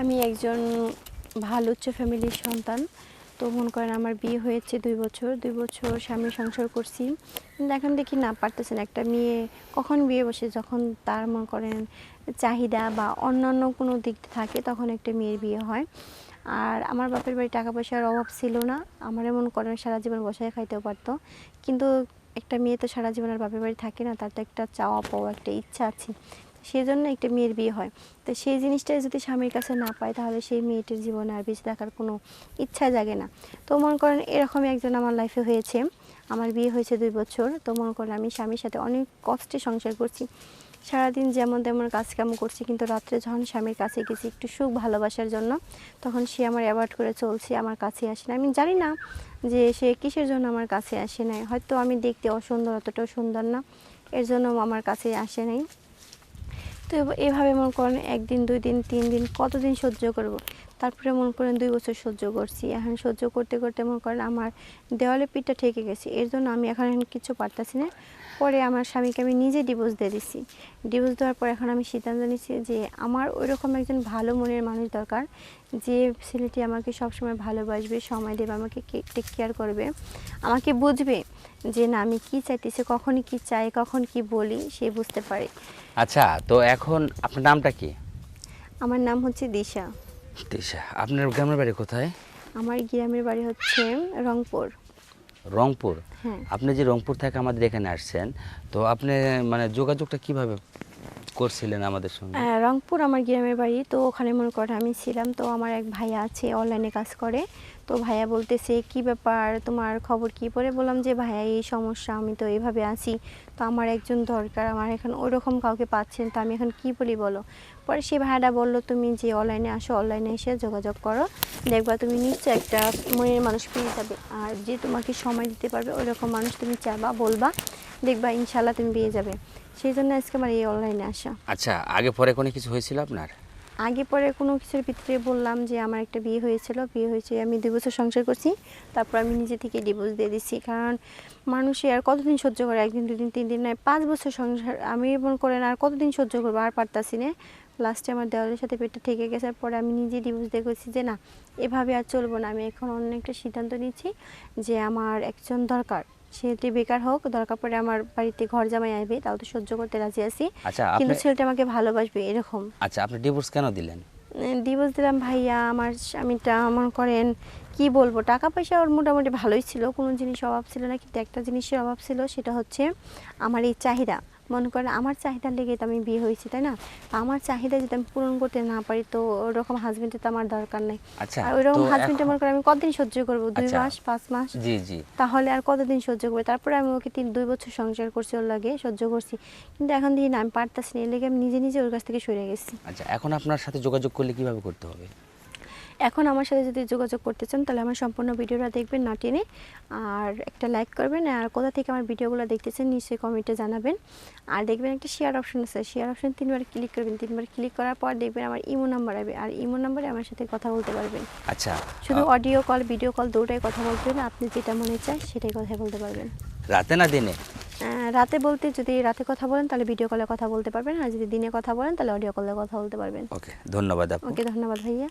আমি একজন ভালো উচ্চ ফ্যামিলির সন্তান। তো মনে করেন আমার বিয়ে হয়েছে ২ বছর। ২ বছর স্বামীর সংসার করছি। কিন্তু এখন দেখি না পারতেছি না। একটা মেয়ে কখন বিয়ে বসে যখন তার মনে করেন চাহিদা বা অন্যান্য কোনো দিক থাকে তখন একটা মেয়ের বিয়ে হয়। আর আমার বাপের বাড়ি টাকা পয়সার অভাব ছিল না। আমারে মনে করেন সারা জীবন বসায় খাইতেও পারতো। কিন্তু একটা মেয়ে তো সারা জীবন আর বাপের বাড়ি থাকে না। তার তো একটা চাওয়া পাওয়া একটা ইচ্ছা আছে। সেজন্য একটা মেয়ের বিয়ে হয়। তো সেই জিনিসটাই যদি স্বামীর কাছে না পায় তাহলে সেই মেয়েটির জীবনে আর বেঁচে থাকার কোনো ইচ্ছা জাগে না। তো মনে করেন এরকমই একজন আমার লাইফে হয়েছে। আমার বিয়ে হয়েছে ২ বছর। তো মনে করেন আমি স্বামীর সাথে অনেক কষ্টে সংসার করছি। সারাদিন যেমন তেমন কাজকাম করছি, কিন্তু রাত্রে যখন স্বামীর কাছে গেছি একটু সুখ ভালোবাসার জন্য, তখন সে আমার অ্যাভয়েড করে চলছে, আমার কাছে আসে না। আমি জানি না যে সে কিসের জন্য আমার কাছে আসে নাই। হয়তো আমি দেখতে অসুন্দর, অতটাও সুন্দর না, এর জন্য আমার কাছে আসে নাই। তো এভাবে মনে করেন ১ দিন ২ দিন ৩ দিন কতদিন সহ্য করব। তারপরে মনে করেন ২ বছর সহ্য করছি। এখন সহ্য করতে করতে মনে করেন আমার দেওয়ালে পিঠটা ঠেকে গেছে। এর জন্য আমি এখন কিছু পারতাছি না। পরে আমার স্বামীকে আমি নিজে ডিভোর্স দিয়ে দিছি। ডিভোর্স দেওয়ার পর এখন আমি সিদ্ধান্ত নিচ্ছি যে আমার ওইরকম একজন ভালো মনের মানুষ দরকার, যে ছেলেটি আমাকে সবসময় ভালোবাসবে, সময় দেবে, আমাকে টেক কেয়ার করবে, আমাকে বুঝবে যে না আমি কী চাইতেছি, কখনই কী চাই, কখন কি বলি সে বুঝতে পারে। আচ্ছা, তো এখন আপনার নামটা কি? আমার নাম হচ্ছে দিশা। দিশা। আপনার গ্রামের বাড়ি কোথায়? আমার গ্রামের বাড়ি হচ্ছে রংপুর। রংপুর? হ্যাঁ। আপনি যে রংপুর থেকে আমাদের এখানে আসছেন, তো আপনি মানে যোগাযোগটা কিভাবে করছিলেন আমাদের সঙ্গে? রংপুর আমার গ্রামের বাড়ি। তো ওখানে মনে করেন আমি ছিলাম। তো আমার এক ভাইয়া আছে, অনলাইনে কাজ করে। তো ভাইয়া বলতেছে কী ব্যাপার, তোমার খবর কী? পরে বললাম যে ভাইয়া এই সমস্যা, আমি তো এইভাবে আছি, তো আমার একজন দরকার, আমার এখন ওইরকম কাউকে পাচ্ছেন, তো আমি এখন কী বলি বলো। পরে সেই ভাইয়াটা বললো তুমি যে অনলাইনে আসো, অনলাইনে এসে যোগাযোগ করো, দেখবা তুমি নিশ্চয় একটা মনের মানুষ পেয়ে যাবে। আর যে তোমাকে সময় দিতে পারবে ওইরকম মানুষ তুমি চাবা, বলবা, দেখবা ইনশাল্লাহ তুমি পেয়ে যাবে। সেই জন্য আজকে আমার এই অনলাইনে আসা। আচ্ছা, আগে পরে কোনো কিছু হয়েছিল আপনার? আগে পরে কোনো কিছুর ভিতরে বললাম যে আমার একটা বিয়ে হয়েছিল, বিয়ে হয়েছে, আমি ২ বছর সংসার করছি, তারপর আমি নিজে থেকে ডিভোর্স দিয়ে দিচ্ছি। কারণ মানুষে আর কতদিন সহ্য করে, ১ দিন ২ দিন ৩ দিন নয়, ৫ বছর সংসার আমি মনে করেন আর কতদিন সহ্য করবো, আর পারতাছি না। লাস্টে আমার দেওয়ালের সাথে পেটটা ঠেকে গেছে। পরে আমি নিজে ডিভোর্স দিয়ে গেছি যে না এভাবে আর চলবো না। আমি এখন অন্য একটা সিদ্ধান্ত নিচ্ছি যে আমার একজন দরকার, ছেলেটি বেকার হোক, দরকার পড়ে আমার বাড়িতে ঘর জামাই আসবে, তাও তো সহ্য করতে রাজি আছি, আচ্ছা, কিন্তু ছেলেটা আমাকে ভালোবাসবে এরকম। আচ্ছা, আপনি ডিভোর্স কেন দিলেন? ডিভোর্স দিলাম ভাইয়া, আমার স্বামীটা মনে করেন কি বলবো, টাকা পয়সা ওর মোটামুটি ভালোই ছিল, কোনো জিনিসের অভাব ছিল না, কিন্তু একটা জিনিসের অভাব ছিল, সেটা হচ্ছে আমার এই চাহিদা। মনে করেন আমার চাহিদার লেগে তো আমি বিয়ে হয়েছি, তাই না? আমার চাহিদা যদি আমি পূরণ করতে না পারি তো ওরকম হাজবেন্ডের তো আমার দরকার নেই। আচ্ছা, আর ওইরকম তো হাজবেন্ডে মনে করেন আমি কতদিন সহ্য করবো? ২ আচ্ছা, মাস ৫ মাস, জি জি, তাহলে আর কতদিন সহ্য করবো? তারপরে আমি ওকে ২ বছর সংসার করছি, ওর লাগে সহ্য করছি, কিন্তু এখন দেখি না আমি পারতাছি না, এর লেগে আমি নিজে নিজে ওর কাছ থেকে সরে গেছি। আচ্ছা, এখন আপনার সাথে যোগাযোগ করলে কিভাবে করতে হবে? এখন আমার সাথে যদি যোগাযোগ করতে চান তাহলে আমার সম্পূর্ণ ভিডিওটা দেখবেন না টেনে, আর একটা লাইক করবেন, আর কোথা থেকে আমার ভিডিওগুলো দেখতেছেন নিশ্চয়ই কমেন্টে জানাবেন। আর দেখবেন একটা শেয়ার অপশন আছে, শেয়ার অপশন ৩ বার ক্লিক করবেন, ৩ বার ক্লিক করার পর দেখবেন আমার ইমো নাম্বার আসবে, আর ইমো নাম্বারে আমার সাথে কথা বলতে পারবেন। আচ্ছা, শুধু অডিও কল, ভিডিও কল দুটোই কথা বলবেন, আপনি যেটা মনে চায় সেটাই কথা বলতে পারবেন। রাতে না দিনে? রাতে বলতে যদি রাতে কথা বলেন তাহলে ভিডিও কলে কথা বলতে পারবেন, আর যদি দিনে কথা বলেন তাহলে অডিও কলে কথা বলতে পারবেন। ওকে, ধন্যবাদ আপু। ওকে, ধন্যবাদ ভাইয়া।